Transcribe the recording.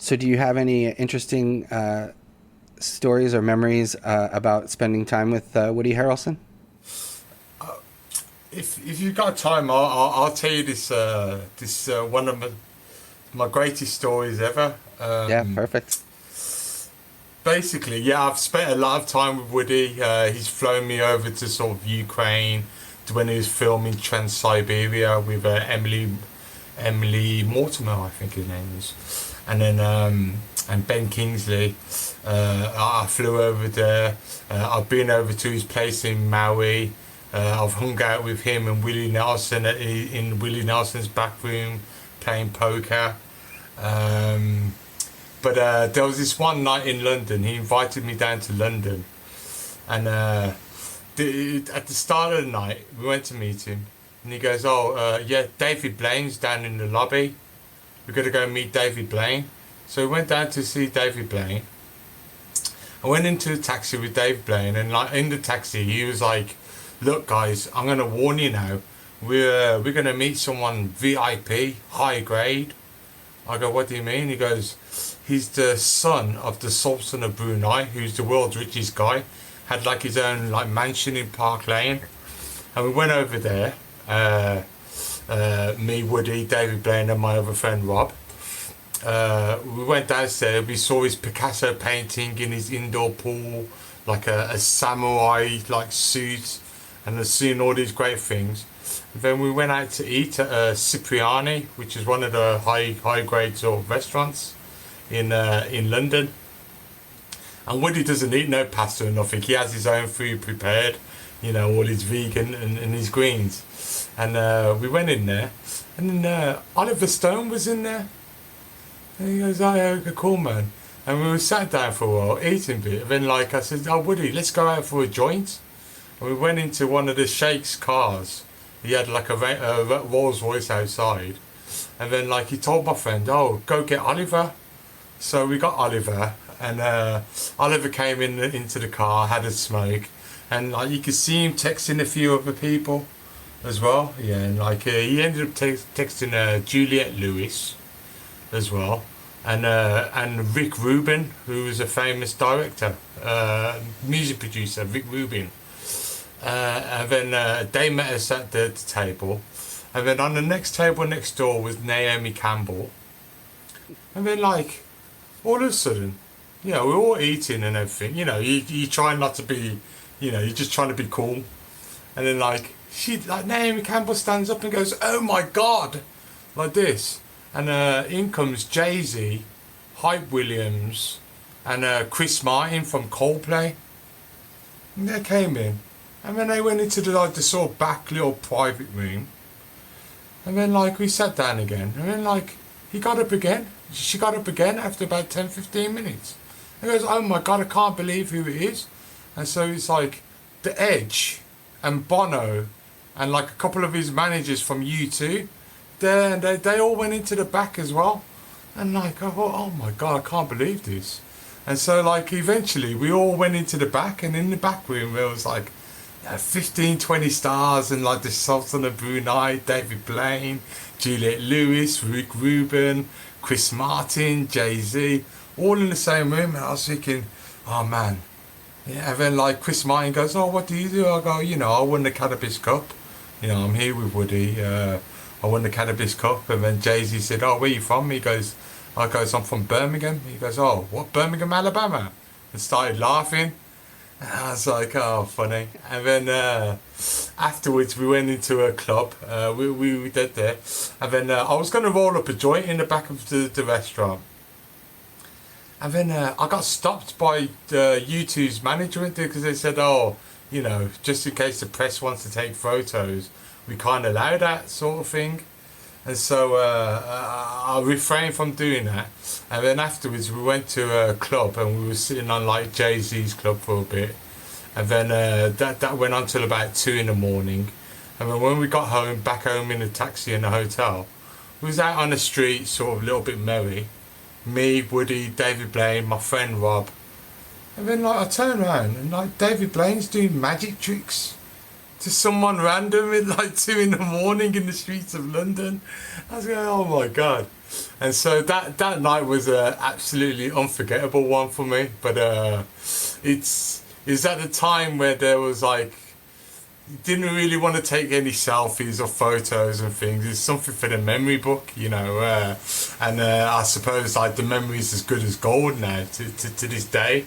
So, do you have any interesting stories or memories about spending time with Woody Harrelson? If you've got time, I'll tell you this one of my greatest stories ever. Yeah, perfect. Basically, yeah, I've spent a lot of time with Woody. He's flown me over to sort of Ukraine to when he was filming Trans Siberia with Emily Mortimer, I think his name is, and then and Ben Kingsley. I flew over there. I've been over to his place in Maui. I've hung out with him and Willie Nelson in Willie Nelson's back room playing poker. Um, but there was this one night in London. He invited me down to London, and at the start of the night, we went to meet him, and he goes, "Oh, yeah, David Blaine's down in the lobby. We've got to go meet David Blaine." So we went down to see David Blaine. I went into the taxi with David Blaine, and like in the taxi, he was like, "Look, guys, I'm gonna warn you now. We're gonna meet someone VIP, high grade." I go, "What do you mean?" He goes, "He's the son of the Sultan of Brunei, who's the world's richest guy. Had like his own like mansion in Park Lane." And we went over there. Me, Woody, David Blaine, and my other friend Rob. We went downstairs. We saw his Picasso painting in his indoor pool, like a samurai like suit, and had seen all these great things. And then we went out to eat at Cipriani, which is one of the high grade sort of restaurants in London. And Woody doesn't eat no pasta or nothing. He has his own food prepared, all his vegan and his greens. And we went in there, and then Oliver Stone was in there. And he goes, "Oh, yeah, cool, man." And we were sat down for a while, eating a bit. And then, like, I said, "Oh, Woody, let's go out for a joint." And we went into one of the Sheikh's cars. He had, like, a Rolls Royce outside. And then, like, he told my friend, "Oh, go get Oliver." So we got Oliver. And Oliver came into the car, had a smoke. And, like, you could see him texting a few other people as well. Yeah, and, like, he ended up texting Juliette Lewis as well, and Rick Rubin, who was a famous director, music producer, Rick Rubin. And then they met us at the table, and then on the next table next door was Naomi Campbell, and then like all of a sudden, we're all eating and everything. You try not to be, you're just trying to be cool, and then like Naomi Campbell stands up and goes, "Oh my God," like this. And in comes Jay-Z, Hype Williams, and Chris Martin from Coldplay. And they came in. And then they went into the sort of back little private room. And then like we sat down again. And then like he got up again. She got up again after about 10-15 minutes. And he goes, "Oh my God, I can't believe who it is." And so it's like The Edge and Bono and like a couple of his managers from U2 there, and they all went into the back as well. And like, oh my God, I can't believe this. And so like eventually we all went into the back, and in the back room there was like 15, 20 stars, and like the Sultan of Brunei, David Blaine, Juliette Lewis, Rick Rubin, Chris Martin, Jay-Z, all in the same room. And I was thinking, oh man. Yeah, and then like Chris Martin goes, "Oh, what do you do?" I go, "I won the Cannabis Cup. I'm here with Woody. I won the Cannabis Cup." And then Jay-Z said, "Oh, where you from?" He goes, "I'm from Birmingham." He goes, "Oh, what, Birmingham, Alabama?" And started laughing. And I was like, "Oh, funny." And then afterwards, we went into a club. We did there. And then I was going to roll up a joint in the back of the restaurant. And then I got stopped by U2's management because they said, "Oh, just in case the press wants to take photos, we can't allow that sort of thing." And so I refrained from doing that. And then afterwards we went to a club, and we were sitting on like Jay-Z's club for a bit. And then that went on till about 2 in the morning. And then when we got back home in the taxi in the hotel, we was out on the street sort of a little bit merry. Me, Woody, David Blaine, my friend Rob. And then like I turned around and like David Blaine's doing magic tricks to someone random at like 2 in the morning in the streets of London. I was going, oh my god. And so that night was a absolutely unforgettable one for me. But it's at a time where there was like, didn't really want to take any selfies or photos and things. It's something for the memory book, you know. And I suppose like the memory is as good as gold now to this day.